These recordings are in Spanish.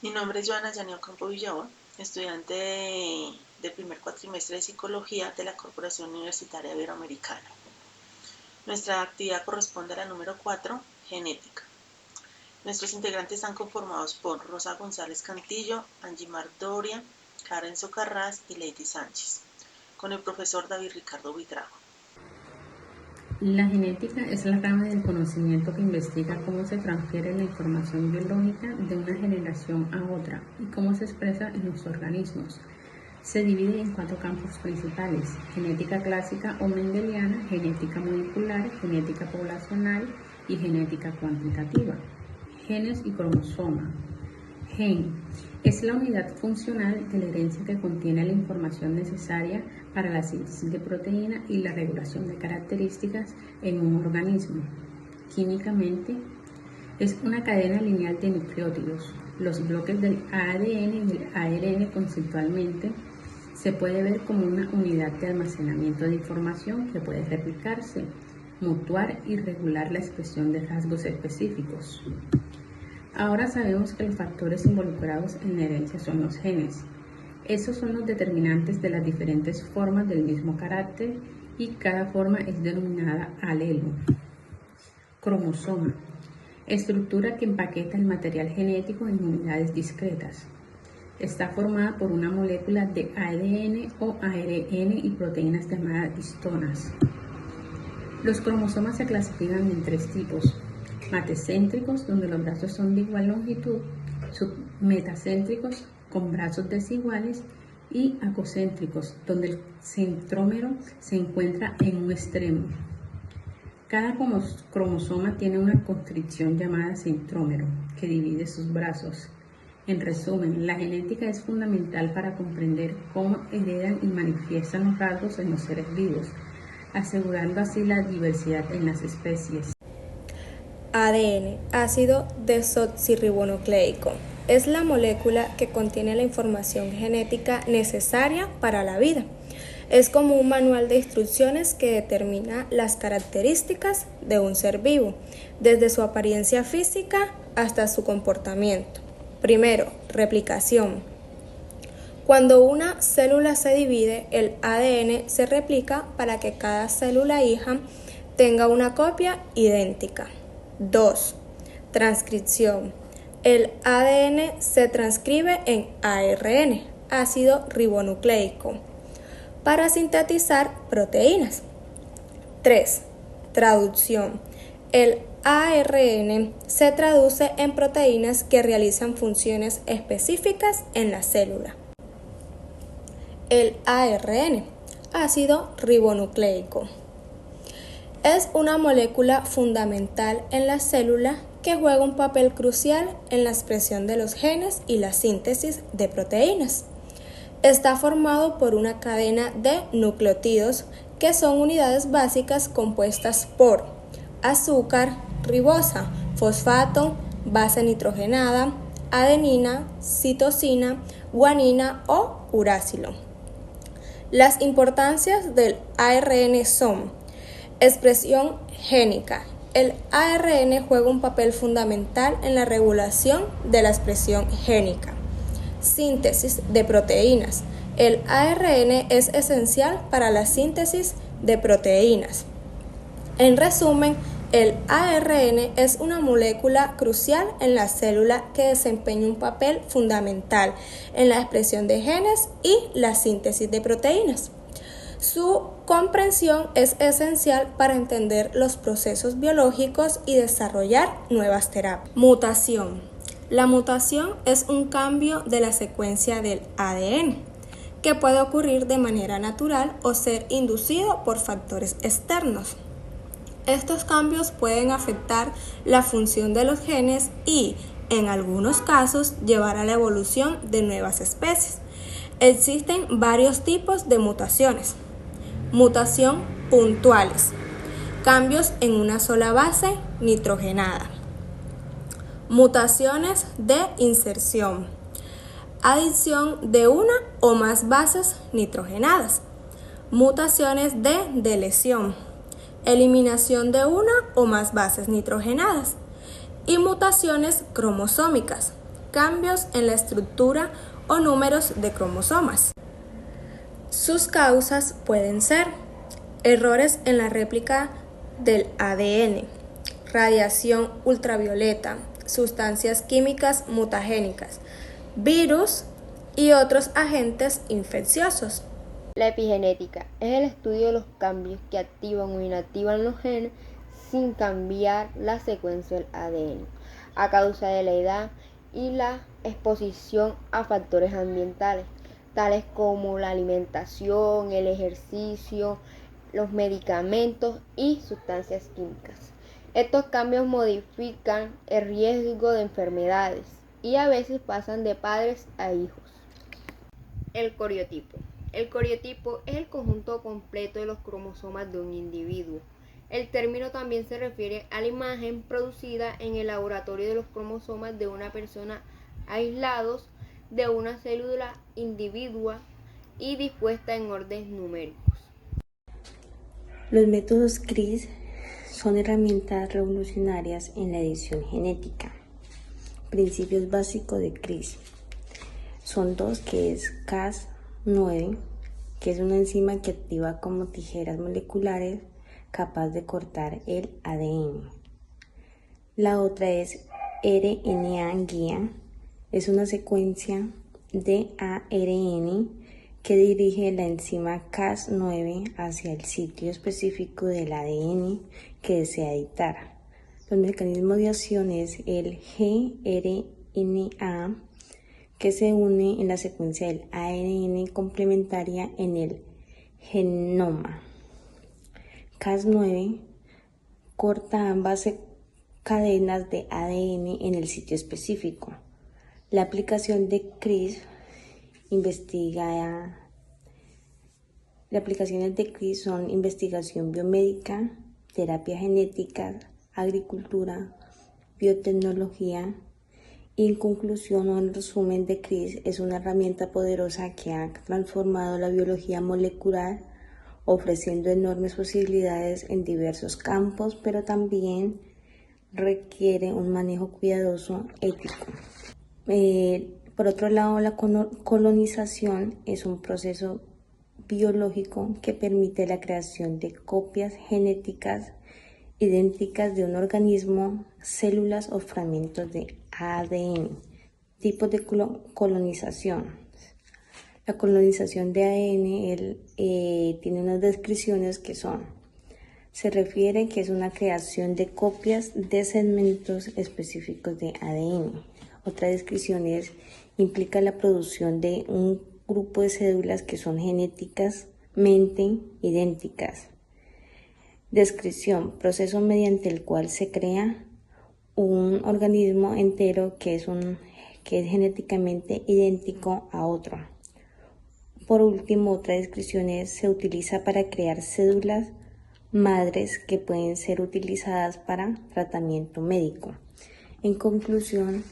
Mi nombre es Joana Yaneo Campo Villaboa, estudiante del primer cuatrimestre de Psicología de la Corporación Universitaria Iberoamericana. Nuestra actividad corresponde a la número 4, Genética. Nuestros integrantes están conformados por Rosa González Cantillo, Angimar Doria, Karen Socarrás y Lady Sánchez, con el profesor David Ricardo Buitrago. La genética es la rama del conocimiento que investiga cómo se transfiere la información biológica de una generación a otra y cómo se expresa en los organismos. Se divide en 4 campos principales: genética clásica o mendeliana, genética molecular, genética poblacional y genética cuantitativa. Genes y cromosoma. Gen es la unidad funcional de la herencia que contiene la información necesaria para la síntesis de proteína y la regulación de características en un organismo. Químicamente, es una cadena lineal de nucleótidos. Los bloques del ADN y del ARN conceptualmente se puede ver como una unidad de almacenamiento de información que puede replicarse, mutuar y regular la expresión de rasgos específicos. Ahora sabemos que los factores involucrados en la herencia son los genes. Esos son los determinantes de las diferentes formas del mismo carácter y cada forma es denominada alelo. Cromosoma. Estructura que empaqueta el material genético en unidades discretas. Está formada por una molécula de ADN o ARN y proteínas llamadas histonas. Los cromosomas se clasifican en 3 tipos: metacéntricos, donde los brazos son de igual longitud, submetacéntricos, con brazos desiguales, y acocéntricos, donde el centrómero se encuentra en un extremo. Cada cromosoma tiene una constricción llamada centrómero, que divide sus brazos. En resumen, la genética es fundamental para comprender cómo heredan y manifiestan los rasgos en los seres vivos, asegurando así la diversidad en las especies. ADN, ácido desoxirribonucleico, es la molécula que contiene la información genética necesaria para la vida. Es como un manual de instrucciones que determina las características de un ser vivo, desde su apariencia física hasta su comportamiento. Primero, replicación. Cuando una célula se divide, el ADN se replica para que cada célula hija tenga una copia idéntica. 2. Transcripción. El ADN se transcribe en ARN, ácido ribonucleico, para sintetizar proteínas. 3. Traducción. El ARN se traduce en proteínas que realizan funciones específicas en la célula. El ARN, ácido ribonucleico, es una molécula fundamental en la célula que juega un papel crucial en la expresión de los genes y la síntesis de proteínas. Está formado por una cadena de nucleótidos que son unidades básicas compuestas por azúcar, ribosa, fosfato, base nitrogenada, adenina, citosina, guanina o uracilo. Las importancias del ARN son: expresión génica. El ARN juega un papel fundamental en la regulación de la expresión génica. Síntesis de proteínas. El ARN es esencial para la síntesis de proteínas. En resumen, el ARN es una molécula crucial en la célula que desempeña un papel fundamental en la expresión de genes y la síntesis de proteínas. Su comprensión es esencial para entender los procesos biológicos y desarrollar nuevas terapias. Mutación. La mutación es un cambio de la secuencia del ADN, que puede ocurrir de manera natural o ser inducido por factores externos. Estos cambios pueden afectar la función de los genes y, en algunos casos, llevar a la evolución de nuevas especies. Existen varios tipos de mutaciones. Mutación puntuales. Cambios en una sola base nitrogenada. Mutaciones de inserción. Adición de una o más bases nitrogenadas. Mutaciones de deleción. Eliminación de una o más bases nitrogenadas. Y mutaciones cromosómicas. cambios en la estructura o números de cromosomas. Sus causas pueden ser errores en la réplica del ADN, radiación ultravioleta, sustancias químicas mutagénicas, virus y otros agentes infecciosos. La epigenética es el estudio de los cambios que activan o inactivan los genes sin cambiar la secuencia del ADN, a causa de la edad y la exposición a factores ambientales, tales como la alimentación, el ejercicio, los medicamentos y sustancias químicas. Estos cambios modifican el riesgo de enfermedades y a veces pasan de padres a hijos. El coriotipo. El coriotipo es el conjunto completo de los cromosomas de un individuo. El término también se refiere a la imagen producida en el laboratorio de los cromosomas de una persona aislados de una célula individua y dispuesta en orden numéricos. Los métodos CRIS son herramientas revolucionarias en la edición genética. Principios básicos de CRIS son dos, que es Cas9, que es una enzima que actúa como tijeras moleculares capaz de cortar el ADN. La otra es RNA guía, es una secuencia de ARN que dirige la enzima Cas9 hacia el sitio específico del ADN que desea editar. Los mecanismos de acción es el gRNA, que se une en la secuencia del ARN complementaria en el genoma. Cas9 corta ambas cadenas de ADN en el sitio específico. La aplicación de CRIS Las aplicaciones de CRIS son investigación biomédica, terapia genética, agricultura, biotecnología. Y en conclusión o en resumen, de CRIS es una herramienta poderosa que ha transformado la biología molecular, ofreciendo enormes posibilidades en diversos campos, pero también requiere un manejo cuidadoso ético. Por otro lado, la colonización es un proceso biológico que permite la creación de copias genéticas idénticas de un organismo, células o fragmentos de ADN. Tipos de colonización. La colonización de ADN tiene unas descripciones que se refiere que es una creación de copias de segmentos específicos de ADN. Otra descripción implica la producción de un grupo de células que son genéticamente idénticas. Descripción: proceso mediante el cual se crea un organismo entero que es genéticamente idéntico a otro. Por último, otra descripción se utiliza para crear células madres que pueden ser utilizadas para tratamiento médico. En conclusión,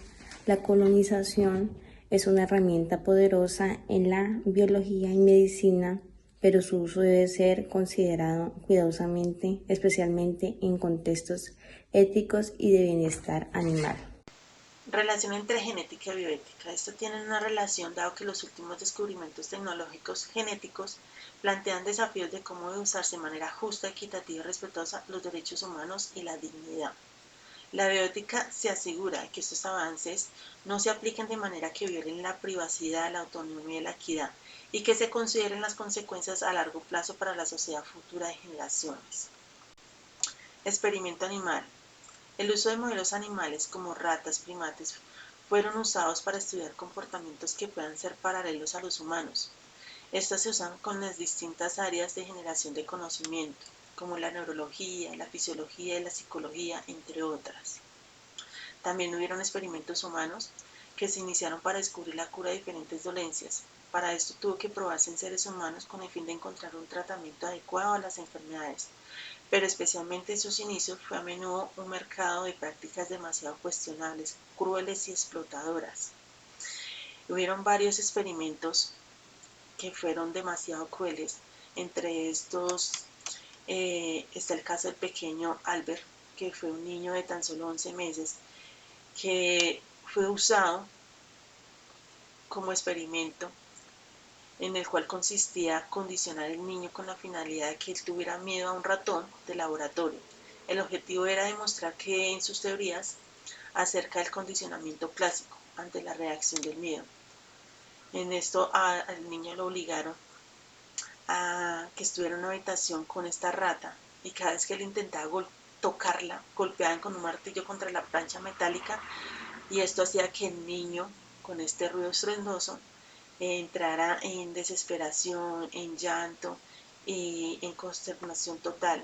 la colonización es una herramienta poderosa en la biología y medicina, pero su uso debe ser considerado cuidadosamente, especialmente en contextos éticos y de bienestar animal. Relación entre genética y bioética. Esto tiene una relación dado que los últimos descubrimientos tecnológicos genéticos plantean desafíos de cómo debe usarse de manera justa, equitativa y respetuosa los derechos humanos y la dignidad. La bioética se asegura que estos avances no se apliquen de manera que violen la privacidad, la autonomía y la equidad, y que se consideren las consecuencias a largo plazo para la sociedad futura de generaciones. Experimento animal. El uso de modelos animales como ratas, primates, fueron usados para estudiar comportamientos que puedan ser paralelos a los humanos. Estos se usan con las distintas áreas de generación de conocimiento, como la neurología, la fisiología y la psicología, entre otras. También hubieron experimentos humanos que se iniciaron para descubrir la cura de diferentes dolencias. Para esto tuvo que probarse en seres humanos con el fin de encontrar un tratamiento adecuado a las enfermedades, pero especialmente en sus inicios fue a menudo un mercado de prácticas demasiado cuestionables, crueles y explotadoras. Hubieron varios experimentos que fueron demasiado crueles, entre estos está el caso del pequeño Albert, que fue un niño de tan solo 11 meses, que fue usado como experimento en el cual consistía condicionar al niño con la finalidad de que él tuviera miedo a un ratón de laboratorio. El objetivo era demostrar que en sus teorías acerca del condicionamiento clásico ante la reacción del miedo. En esto al niño lo obligaron a que estuviera en una habitación con esta rata y cada vez que él intentaba tocarla, golpeaban con un martillo contra la plancha metálica y esto hacía que el niño, con este ruido estruendoso, entrara en desesperación, en llanto y en consternación total.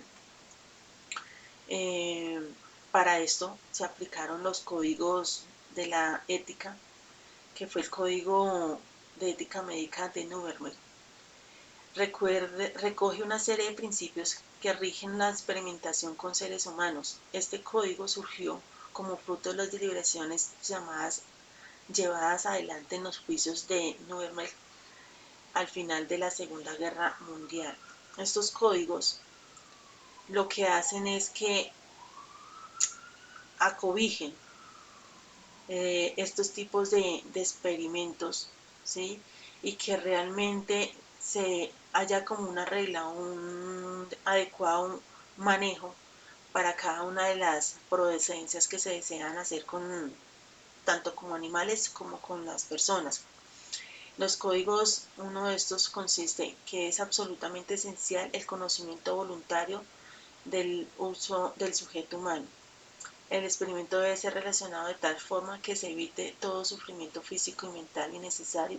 Para esto se aplicaron los códigos de la ética, que fue el código de ética médica de Nuremberg. Recoge una serie de principios que rigen la experimentación con seres humanos. Este código surgió como fruto de las deliberaciones llevadas adelante en los juicios de Nuremberg al final de la Segunda Guerra Mundial. Estos códigos lo que hacen es que acobijen estos tipos de experimentos, ¿sí? Y que realmente se haya como una regla, un adecuado manejo para cada una de las procedencias que se desean hacer con tanto como animales como con las personas. Los códigos, uno de estos consiste que es absolutamente esencial el conocimiento voluntario del uso del sujeto humano. El experimento debe ser relacionado de tal forma que se evite todo sufrimiento físico y mental innecesario.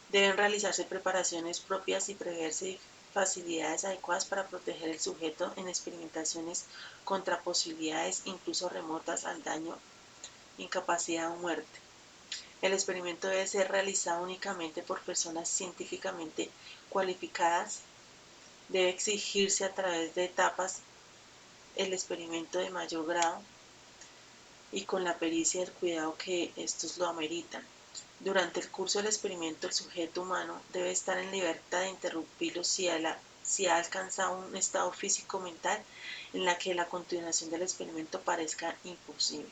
Deben realizarse preparaciones propias y preverse facilidades adecuadas para proteger al sujeto en experimentaciones contra posibilidades incluso remotas al daño, incapacidad o muerte. El experimento debe ser realizado únicamente por personas científicamente cualificadas. Debe exigirse a través de etapas el experimento de mayor grado y con la pericia y el cuidado que estos lo ameritan. Durante el curso del experimento, el sujeto humano debe estar en libertad de interrumpirlo si ha alcanzado un estado físico-mental en la que la continuación del experimento parezca imposible.